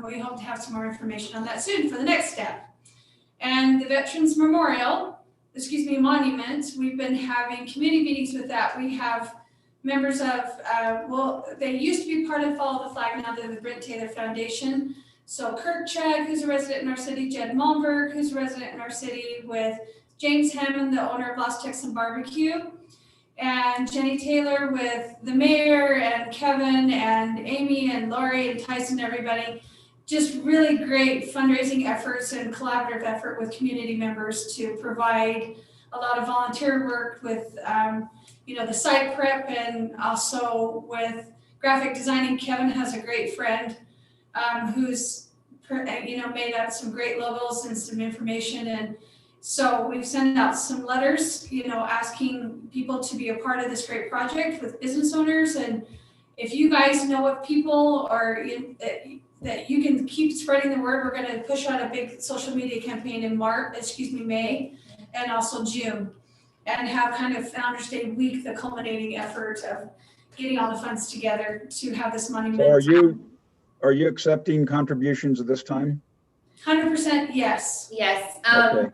[SPEAKER 10] we hope to have some more information on that soon for the next step. And the Veterans Monument, we've been having committee meetings with that. We have members of, they used to be part of Follow the Flag, now they're the Brent Taylor Foundation. So Kirk Chegg, who's a resident in our city, Jed Malmberg, who's a resident in our city, with James Hammond, the owner of Lost Texan Barbecue, and Jenny Taylor with the mayor and Kevin and Amy and Lori and Tyson, everybody. Just really great fundraising efforts and collaborative effort with community members to provide a lot of volunteer work with, the site prep, and also with graphic designing. Kevin has a great friend who's, made up some great logos and some information. And so we've sent out some letters, asking people to be a part of this great project with business owners. And if you guys know of people or that you can keep spreading the word, we're going to push out a big social media campaign in May, and also June, and have kind of Founders Day week, the culminating effort of getting all the funds together to have this monument.
[SPEAKER 2] So are you accepting contributions at this time?
[SPEAKER 10] 100% yes.
[SPEAKER 6] Yes.
[SPEAKER 2] Okay.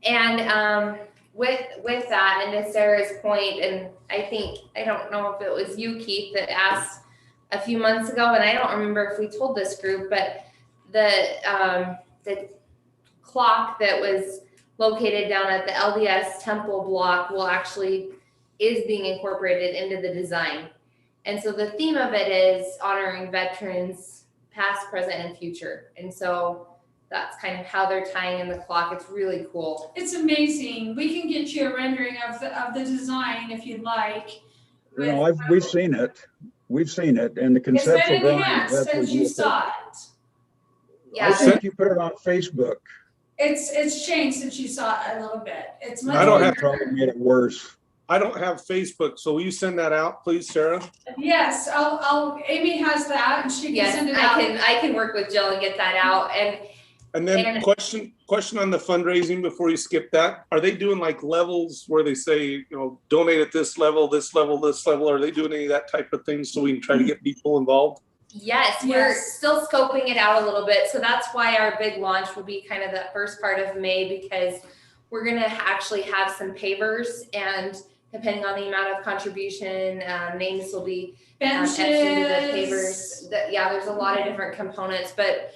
[SPEAKER 6] And with that, and to Sarah's point, and I don't know if it was you, Keith, that asked a few months ago, and I don't remember if we told this group, but the clock that was located down at the LDS Temple block is being incorporated into the design. And so the theme of it is honoring veterans, past, present, and future. And so that's kind of how they're tying in the clock. It's really cool.
[SPEAKER 10] It's amazing. We can get you a rendering of the design if you'd like.
[SPEAKER 2] We've seen it. We've seen it, and the conceptual drawing.
[SPEAKER 10] It's been enhanced since you saw it.
[SPEAKER 6] Yeah.
[SPEAKER 2] I think you put it on Facebook.
[SPEAKER 10] It's changed since you saw it a little bit. It's much.
[SPEAKER 4] I don't have.
[SPEAKER 2] Probably made it worse.
[SPEAKER 4] I don't have Facebook, so will you send that out, please, Sarah?
[SPEAKER 10] Yes, Amy has that, and she can send it out.
[SPEAKER 6] I can work with Jill and get that out. And
[SPEAKER 4] And then
[SPEAKER 6] And-
[SPEAKER 4] question on the fundraising before you skip that. Are they doing like levels where they say, you know, donate at this level, this level, this level? Are they doing any of that type of thing so we can try to get people involved?
[SPEAKER 6] Yes, we're still scoping it out a little bit. So that's why our big launch will be kind of the first part of May, because we're going to actually have some pavers, and depending on the amount of contribution, names will be etched into the pavers. Yeah, there's a lot of different components, but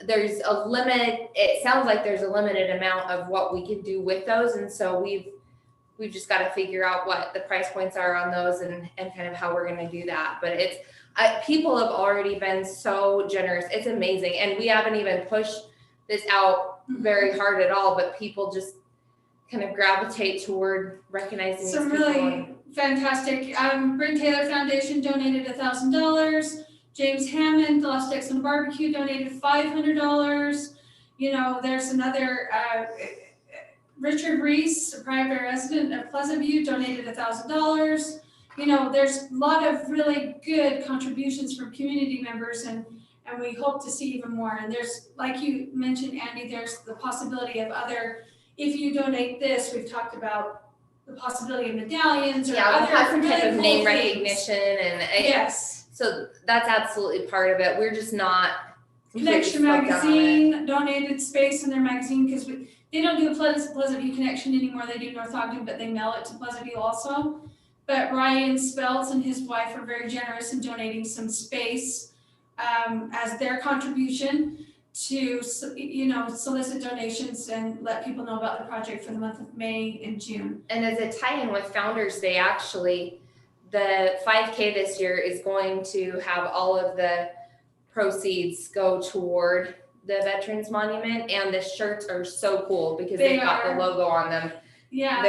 [SPEAKER 6] there's a limit. It sounds like there's a limited amount of what we can do with those. And so we've just got to figure out what the price points are on those and kind of how we're going to do that. But people have already been so generous. It's amazing. And we haven't even pushed this out very hard at all, but people just kind of gravitate toward recognizing
[SPEAKER 10] Some
[SPEAKER 6] these people.
[SPEAKER 10] really fantastic. Bryn Taylor Foundation donated $1,000. James Hammond, the Lost Texan Barbecue, donated $500. You know, there's another, Richard Reese, a private resident of Pleasant View, donated $1,000. You know, there's a lot of really good contributions from community members, and we hope to see even more. And there's, like you mentioned, Andy, there's the possibility of other, if you donate this, we've talked about the possibility of medallions or
[SPEAKER 6] Yeah, we'll have
[SPEAKER 10] other
[SPEAKER 6] some
[SPEAKER 10] really
[SPEAKER 6] type of
[SPEAKER 10] cool
[SPEAKER 6] name
[SPEAKER 10] things.
[SPEAKER 6] recognition, and
[SPEAKER 10] Yes.
[SPEAKER 6] so that's absolutely part of it. We're just not
[SPEAKER 10] Connection Magazine donated space in their magazine because they don't do a Pleasant View Connection anymore. They do North Ogden, but they mail it to Pleasant View also. But Ryan Speltz and his wife are very generous in donating some space as their contribution to, you know, solicit donations and let people know about the project for the month of May and June.
[SPEAKER 6] And as a tie-in with Founders Day, actually, the 5K this year is going to have all of the proceeds go toward the Veterans Monument, and the shirts are so cool because they've got the logo on them.
[SPEAKER 10] Yeah.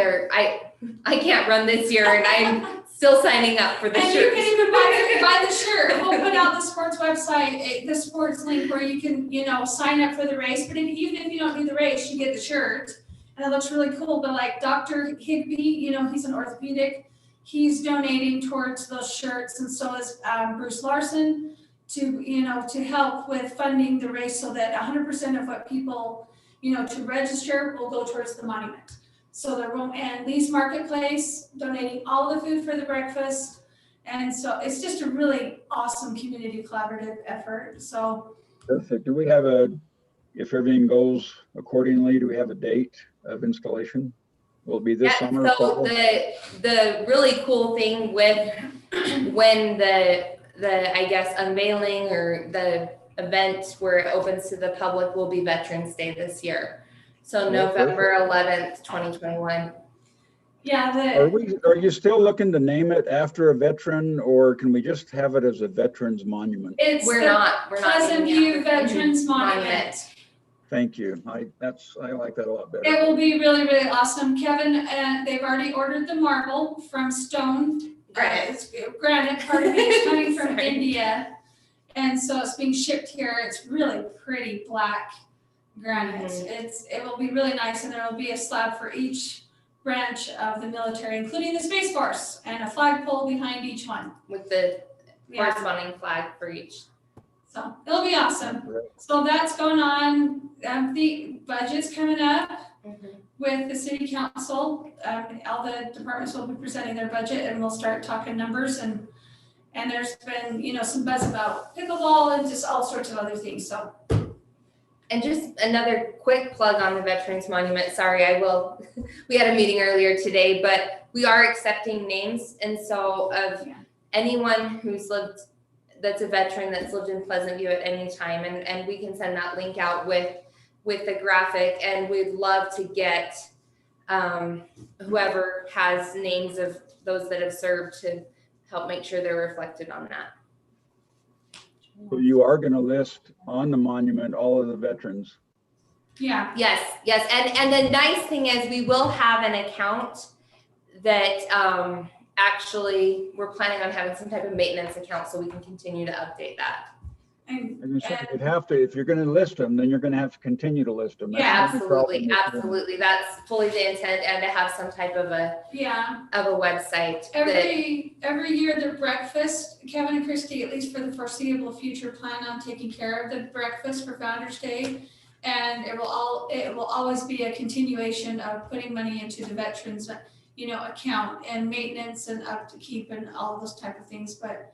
[SPEAKER 6] I can't run this year, and I'm still signing up for the
[SPEAKER 10] And
[SPEAKER 6] shirts.
[SPEAKER 10] you can even buy the shirt. We'll put out the sports website, the sports link where you can, you know, sign up for the race. But even if you don't do the race, you get the shirt, and it looks really cool. But like Dr. Higby, you know, he's an orthopedic. He's donating towards those shirts, and so is Bruce Larson to help with funding the race, so that 100% of what people, you know, to register will go towards the monument. So there won't, and Lee's Marketplace donating all the food for the breakfast. And so it's just a really awesome community collaborative effort. So.
[SPEAKER 2] Perfect. Do we have if everything goes accordingly, do we have a date of installation? Will it be this summer?
[SPEAKER 6] So
[SPEAKER 2] fall?
[SPEAKER 6] the really cool thing with when the I guess unveiling or the event where it opens to the public will be Veterans Day this year. So November 11th, 2021.
[SPEAKER 10] Yeah.
[SPEAKER 2] Are you still looking to name it after a veteran, or can we just have it as a veterans monument?
[SPEAKER 6] We're not
[SPEAKER 10] Pleasant View Veterans Monument.
[SPEAKER 2] Thank you. I like that a lot better.
[SPEAKER 10] It will be really, really awesome. Kevin, they've already ordered the marble from Stone. Granite, pardon me, it's coming from India. And so it's being shipped here. It's really pretty black granite. It will be really nice, and there will be a slab for each branch of the military, including the Space Force, and a flagpole behind each one.
[SPEAKER 6] With the corresponding flag for each.
[SPEAKER 10] So it'll be awesome. So that's going on. The budget's coming up with the city council. All the departments will be presenting their budget, and we'll start talking numbers, and there's been, you know, some buzz about pickleball and just all sorts of other things. So.
[SPEAKER 6] And just another quick plug on the Veterans Monument. Sorry, we had a meeting earlier today, but we are accepting names. And so of anyone who's that's a veteran that's lived in Pleasant View at any time, and we can send that link out with the graphic, and we'd love to get whoever has names of those that have served to help make sure they're reflected on that.
[SPEAKER 2] So you are going to list on the monument all of the veterans.
[SPEAKER 10] Yeah.
[SPEAKER 6] Yes. And the nice thing is we will have an account that actually we're planning on having some type of maintenance account so we can continue to update that.
[SPEAKER 2] And you'd have to, if you're going to list them, then you're going to have to continue to list them.
[SPEAKER 6] Yeah, absolutely. That's fully the intent, and to have some type of a website.
[SPEAKER 10] Every year the breakfast, Kevin and Christy, at least for the foreseeable future, plan on taking care of the breakfast for Founders Day. And it will always be a continuation of putting money into the veterans, account and maintenance and upkeep and all those type of things. But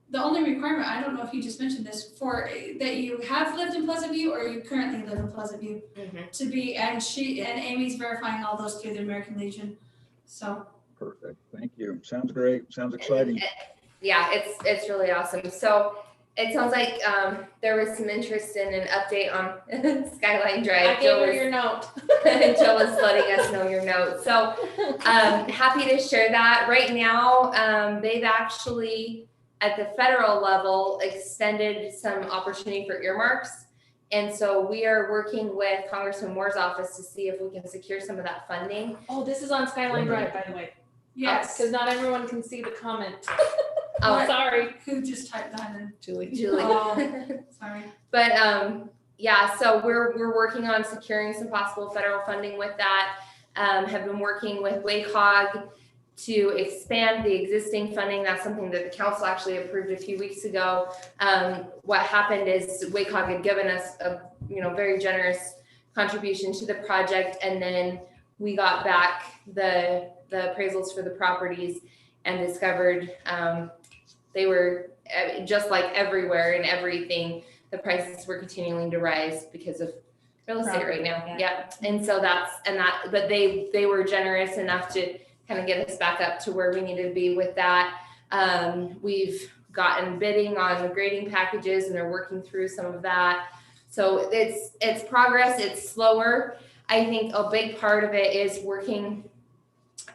[SPEAKER 10] the only requirement, I don't know if you just mentioned this, for that you have lived in Pleasant View or you currently live in Pleasant View to be, and Amy's verifying all those through the American Legion. So.
[SPEAKER 2] Perfect. Thank you. Sounds great. Sounds exciting.
[SPEAKER 6] Yeah, it's really awesome. So it sounds like there was some interest in an update on Skyline Drive.
[SPEAKER 3] I gave her your note.
[SPEAKER 6] Jill was letting us know your note. So happy to share that. Right now, they've actually, at the federal level, extended some opportunity for earmarks. And so we are working with Congressman Moore's office to see if we can secure some of that funding.
[SPEAKER 3] Oh, this is on Skyline Drive, by the way.
[SPEAKER 10] Yes.
[SPEAKER 3] Because not everyone can see the comment.
[SPEAKER 6] Oh,
[SPEAKER 3] Sorry.
[SPEAKER 10] Who just typed that in?
[SPEAKER 3] Julie.
[SPEAKER 10] Oh, sorry.
[SPEAKER 6] But yeah, so we're working on securing some possible federal funding with that. Have been working with WACOG to expand the existing funding. That's something that the council actually approved a few weeks ago. What happened is WACOG had given us a very generous contribution to the project, and then we got back the appraisals for the properties and discovered they were just like everywhere and everything. The prices were continuing to rise because of real estate right now. Yeah. And so but they were generous enough to kind of get us back up to where we needed to be with that. We've gotten bidding on the grading packages and are working through some of that. So it's progress. It's slower. I think a big part of it is working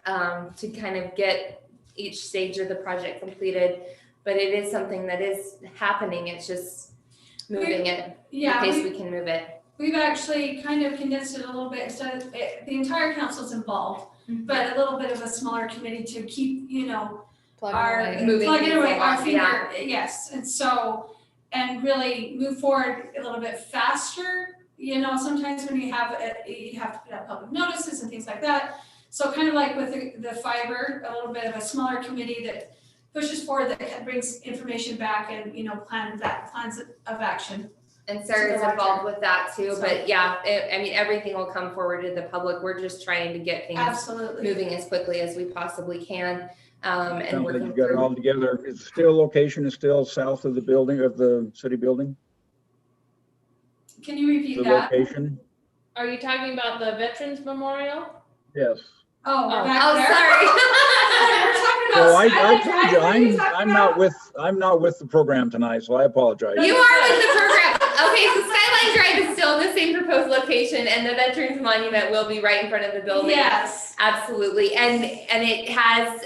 [SPEAKER 6] to kind of get each stage of the project completed, but it is something that is happening. It's just moving it the pace we can move it.
[SPEAKER 10] We've actually kind of condensed it a little bit. So the entire council's involved, but a little bit of a smaller committee to keep, plugging away our finger. Yes. And so, and really move forward a little bit faster. Sometimes when you have to put out public notices and things like that. So kind of like with the fiber, a little bit of a smaller committee that pushes forward, that brings information back and, plans of action.
[SPEAKER 6] And Sarah's involved with that too, but yeah, everything will come forward to the public. We're just trying to get things moving as quickly as we possibly can. And
[SPEAKER 2] working you got it all together. Location is still south of the building, of the city building?
[SPEAKER 10] Can you repeat
[SPEAKER 2] the
[SPEAKER 10] that?
[SPEAKER 2] Location?
[SPEAKER 3] Are you talking about the Veterans Memorial?
[SPEAKER 2] Yes.
[SPEAKER 10] Oh,
[SPEAKER 6] sorry.
[SPEAKER 2] So I told you, I'm not with the program tonight, so I apologize.
[SPEAKER 6] You are with the program. Okay, so Skyline Drive is still in the same proposed location, and the Veterans Monument will be right in front of the building.
[SPEAKER 10] Yes,
[SPEAKER 6] absolutely. And it has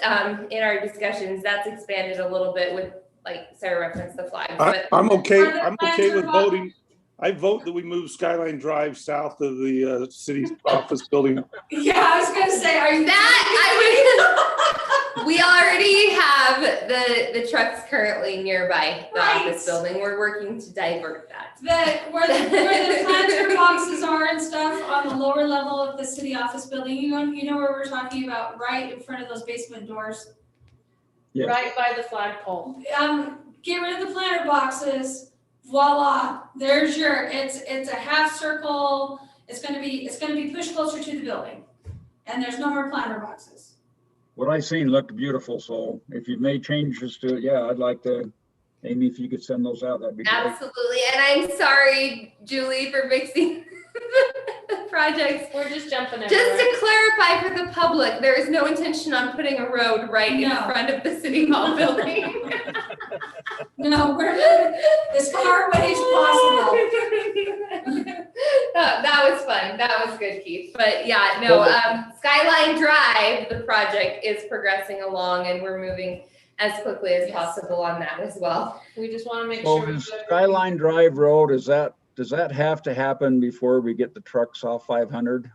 [SPEAKER 6] in our discussions that's expanded a little bit with, like Sarah referenced, the flags. But
[SPEAKER 4] I'm okay. I'm okay with voting. I vote that we move Skyline Drive south of the city's office building.
[SPEAKER 10] Yeah, I was gonna say, are you
[SPEAKER 6] we already have the trucks currently nearby the office building. We're working to divert that.
[SPEAKER 10] Where the planter boxes are and stuff on the lower level of the city office building, you know where we're talking about, right in front of those basement doors.
[SPEAKER 2] Yes.
[SPEAKER 3] Right by the flagpole.
[SPEAKER 10] Get rid of the planter boxes. Voila, there's it's a half circle. It's gonna be pushed closer to the building. And there's no more planter boxes.
[SPEAKER 2] What I seen looked beautiful, so if you've made changes to it, yeah, I'd like to, Amy, if you could send those out, that'd be great.
[SPEAKER 6] Absolutely, and I'm sorry, Julie, for mixing the projects.
[SPEAKER 3] We're just jumping everywhere.
[SPEAKER 6] Just to clarify for the public, there is no intention on putting a road right in front of the city hall building.
[SPEAKER 10] No, we're as far away as possible.
[SPEAKER 6] That was fun. That was good, Keith. But yeah, no, Skyline Drive, the project is progressing along and we're moving as quickly as possible on that as well.
[SPEAKER 3] We just want to make
[SPEAKER 2] So
[SPEAKER 3] sure.
[SPEAKER 2] is Skyline Drive Road, does that have to happen before we get the trucks off 500?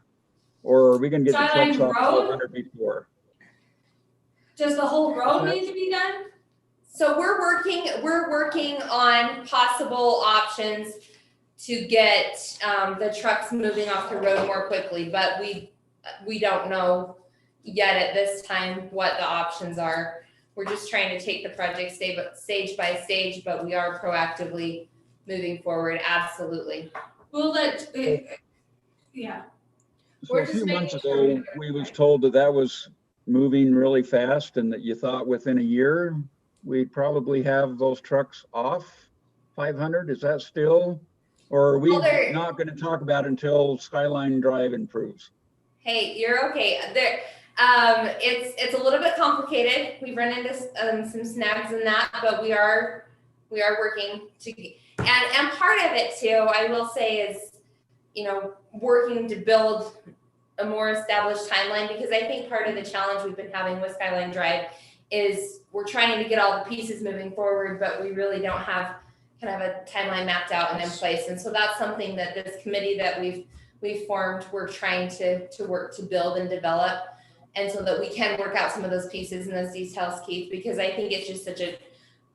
[SPEAKER 2] Or are we gonna get the trucks off 500 before?
[SPEAKER 10] Does the whole road need to be done?
[SPEAKER 6] So we're working on possible options to get the trucks moving off the road more quickly, but we don't know yet at this time what the options are. We're just trying to take the project stage by stage, but we are proactively moving forward, absolutely.
[SPEAKER 10] We'll let, yeah.
[SPEAKER 2] So
[SPEAKER 3] We're
[SPEAKER 2] a
[SPEAKER 3] just
[SPEAKER 2] few months
[SPEAKER 3] making sure-
[SPEAKER 2] ago, we was told that that was moving really fast and that you thought within a year, we'd probably have those trucks off 500. Is that still? Or are we
[SPEAKER 6] Well, they're-
[SPEAKER 2] not going to talk about it until Skyline Drive improves?
[SPEAKER 6] Hey, you're okay. There, it's a little bit complicated. We've run into some snags in that, but we are working to, and part of it too, I will say, is, you know, working to build a more established timeline, because I think part of the challenge we've been having with Skyline Drive is we're trying to get all the pieces moving forward, but we really don't have kind of a timeline mapped out and in place. And so that's something that this committee that we've formed, we're trying to work to build and develop, and so that we can work out some of those pieces and those details, Keith, because I think it's just such a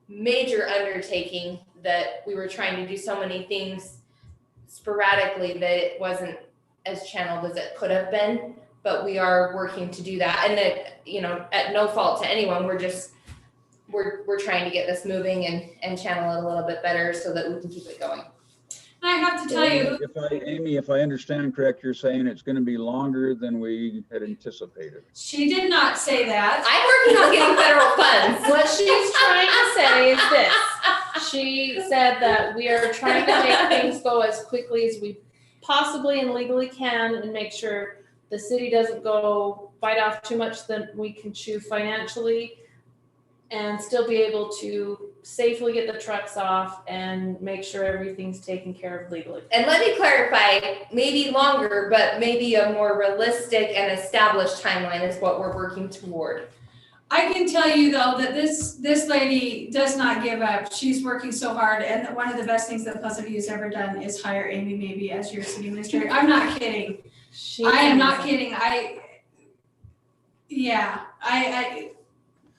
[SPEAKER 6] major undertaking that we were trying to do so many things sporadically that it wasn't as channeled as it could have been, but we are working to do that. And that, you know, at no fault to anyone, we're trying to get this moving and channel it a little bit better so that we can keep it going.
[SPEAKER 10] I have to tell you,
[SPEAKER 2] Amy, if I understand correct, you're saying it's going to be longer than we had anticipated.
[SPEAKER 10] she did not say that.
[SPEAKER 6] I'm working on getting federal funds.
[SPEAKER 3] What she's trying to say is this. She said that we are trying to make things go as quickly as we possibly and legally can, and make sure the city doesn't go bite off too much than we can chew financially, and still be able to safely get the trucks off and make sure everything's taken care of legally.
[SPEAKER 6] And let me clarify, maybe longer, but maybe a more realistic and established timeline is what we're working toward.
[SPEAKER 10] I can tell you though, that this lady does not give up. She's working so hard, and that one of the best things that Pleasant View has ever done is hire Amy maybe as your city administrator. I'm not kidding. I am not kidding. I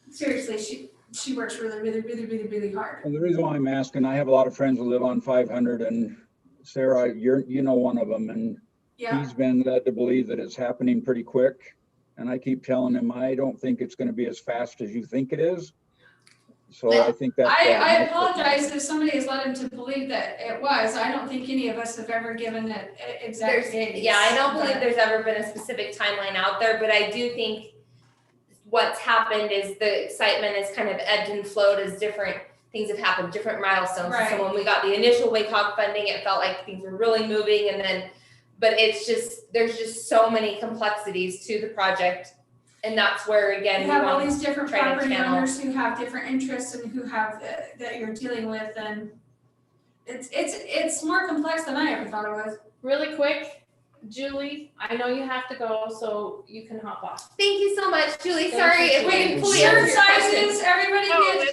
[SPEAKER 10] seriously, she works really hard.
[SPEAKER 2] And the reason why I'm asking, I have a lot of friends who live on 500, and Sarah, you know one of them, and
[SPEAKER 10] Yeah.
[SPEAKER 2] he's been led to believe that it's happening pretty quick. And I keep telling him, I don't think it's going to be as fast as you think it is. So I think that's.
[SPEAKER 10] I apologize if somebody has led him to believe that it was. I don't think any of us have ever given it exact dates.
[SPEAKER 6] Yeah, I don't believe there's ever been a specific timeline out there, but I do think what's happened is the excitement has kind of ebbed and flowed as different things have happened, different milestones.
[SPEAKER 10] Right.
[SPEAKER 6] So when we got the initial WACOG funding, it felt like things were really moving, and then, but it's just, there's just so many complexities to the project. And that's where, again,
[SPEAKER 10] You
[SPEAKER 6] we
[SPEAKER 10] have all
[SPEAKER 6] want
[SPEAKER 10] these different
[SPEAKER 6] try to
[SPEAKER 10] property
[SPEAKER 6] channel.
[SPEAKER 10] owners who have different interests and who have, that you're dealing with, and it's more complex than I ever thought it was.
[SPEAKER 3] Really quick, Julie, I know you have to go, so you can hop off.
[SPEAKER 6] Thank you so much, Julie.
[SPEAKER 3] Thank
[SPEAKER 6] Sorry
[SPEAKER 3] you,
[SPEAKER 6] if we
[SPEAKER 3] Julie.
[SPEAKER 6] didn't fully answer
[SPEAKER 10] Shirt
[SPEAKER 6] your question.
[SPEAKER 10] sizes, everybody
[SPEAKER 1] Oh,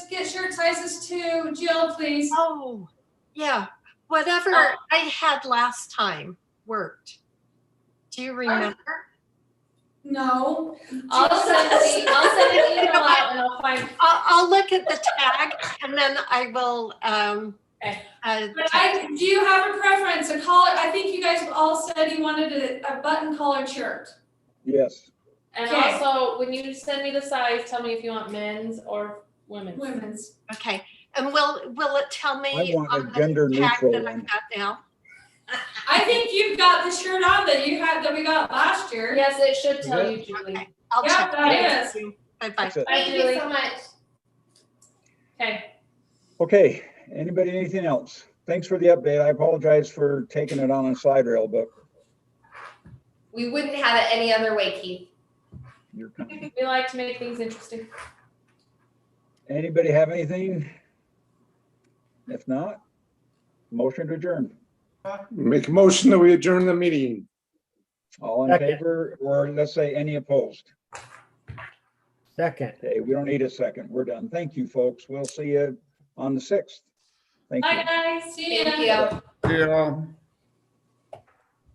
[SPEAKER 10] get shirt sizes too. Jill, please.
[SPEAKER 1] Oh, yeah, whatever
[SPEAKER 6] Oh.
[SPEAKER 1] I had last time worked. Do you remember?
[SPEAKER 10] No.
[SPEAKER 3] I'll send an email out and I'll find.
[SPEAKER 1] I'll look at the tag and then I will,
[SPEAKER 3] Okay.
[SPEAKER 10] But do you have a preference, a collar? I think you guys all said you wanted a button collared shirt.
[SPEAKER 2] Yes.
[SPEAKER 3] And
[SPEAKER 10] Okay.
[SPEAKER 3] also, when you send me the size, tell me if you want men's or women's.
[SPEAKER 10] Women's.
[SPEAKER 1] okay. And will it tell me
[SPEAKER 2] I want a
[SPEAKER 1] on the
[SPEAKER 2] gender
[SPEAKER 1] tag
[SPEAKER 2] neutral
[SPEAKER 1] that
[SPEAKER 2] one.
[SPEAKER 1] I've got now?
[SPEAKER 10] I think you've got the shirt on that we got last year.
[SPEAKER 3] Yes, it should tell you, Julie.
[SPEAKER 1] Okay, I'll
[SPEAKER 10] Yeah,
[SPEAKER 1] check.
[SPEAKER 10] that is.
[SPEAKER 1] Bye-bye.
[SPEAKER 2] That's it.
[SPEAKER 3] Bye,
[SPEAKER 6] Thank you
[SPEAKER 3] Julie.
[SPEAKER 6] so much.
[SPEAKER 3] Okay.
[SPEAKER 2] Okay, anybody, anything else? Thanks for the update. I apologize for taking it on a side rail, but
[SPEAKER 6] We wouldn't have it any other way, Keith.
[SPEAKER 2] you're coming.
[SPEAKER 3] We like to make things interesting.
[SPEAKER 2] Anybody have anything? If not, motion to adjourn.
[SPEAKER 4] Make a motion that we adjourn the meeting.
[SPEAKER 2] All in
[SPEAKER 11] Second.
[SPEAKER 2] favor, or let's say any opposed?
[SPEAKER 11] Second.
[SPEAKER 2] Okay, we don't need a second. We're done. Thank you, folks. We'll see you on the 6th. Thank you.
[SPEAKER 10] Bye, guys. See ya.
[SPEAKER 6] Thank you.
[SPEAKER 8] Yeah.